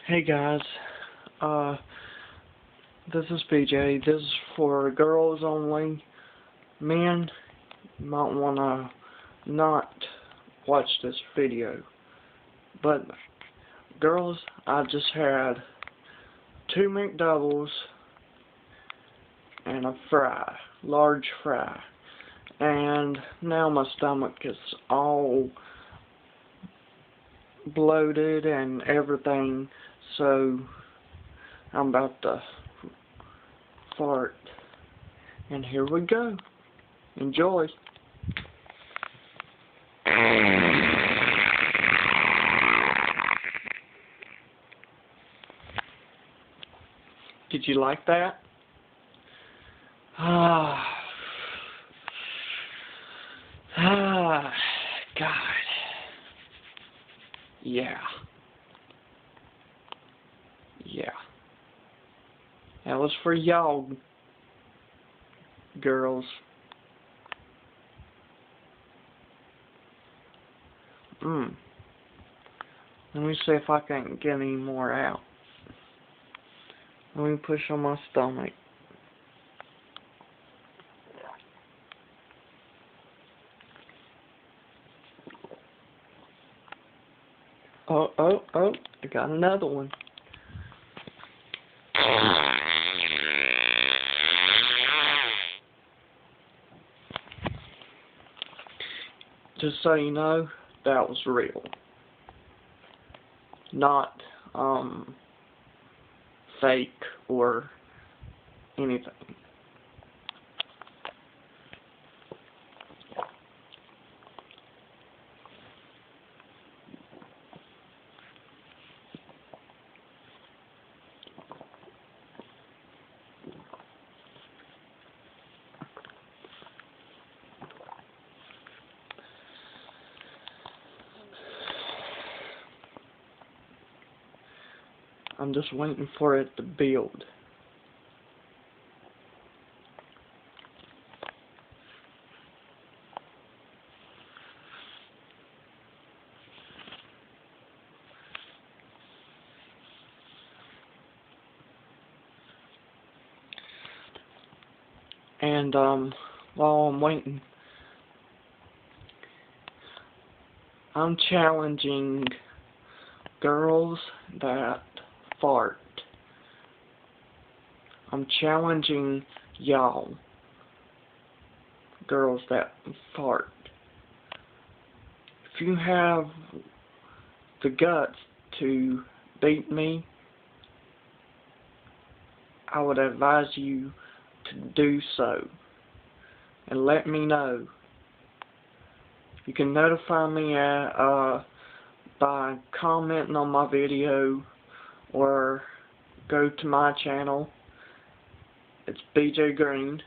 Hey guys, this is BJ. This is for girls only. Men, you might want to not watch this video. But girls, I just had 2 McDoubles and a fry, large fry. And now my stomach is all bloated and everything, so I'm about to fart. And here we go. Enjoy. Did you like that? God. Yeah. That was for y'all, girls. Let me see if I can get any more out. Let me push on my stomach. Oh, I got another one. Just so you know, that was real. Not, fake or anything. I'm just waiting for it to build. And while I'm waiting, I'm challenging girls that fart. I'm challenging y'all, girls that fart. If you have the guts to beat me, I would advise you to do so and let me know. You can notify me by commenting on my video or go to my channel. It's BJ Green.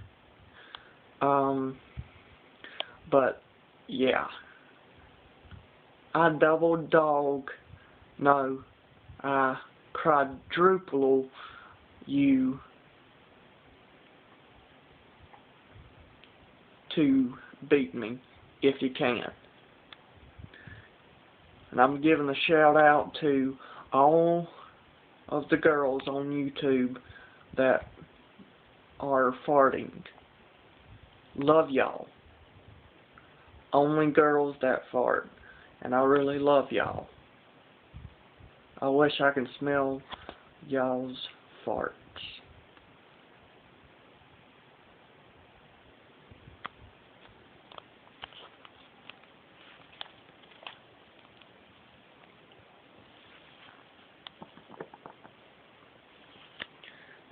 But yeah, I quadruple you to beat me if you can. And I'm giving a shout out to all of the girls on YouTube that are farting. Love y'all. Only girls that fart. And I really love y'all. I wish I could smell y'all's farts.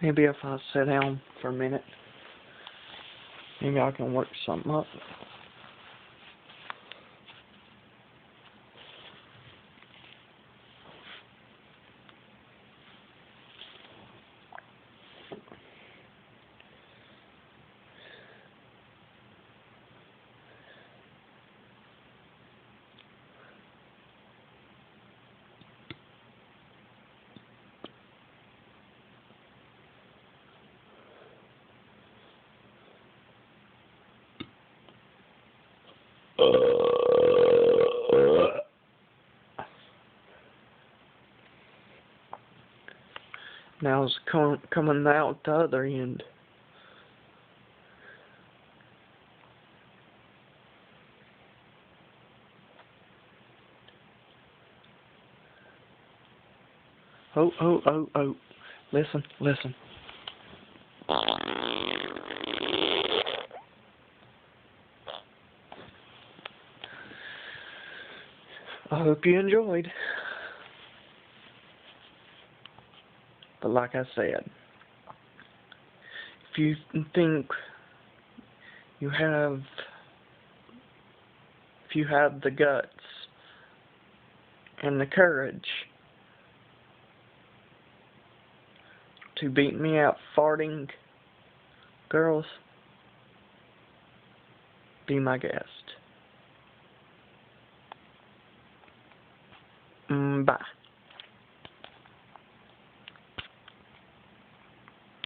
Maybe if I sit down for a minute, maybe I can work something up. Now it's coming out the other end. Oh, oh, oh, oh. Listen, listen. I hope you enjoyed. But like I said, if you think you have, if you have the guts and the courage to beat me out farting, girls, be my guest. Bye.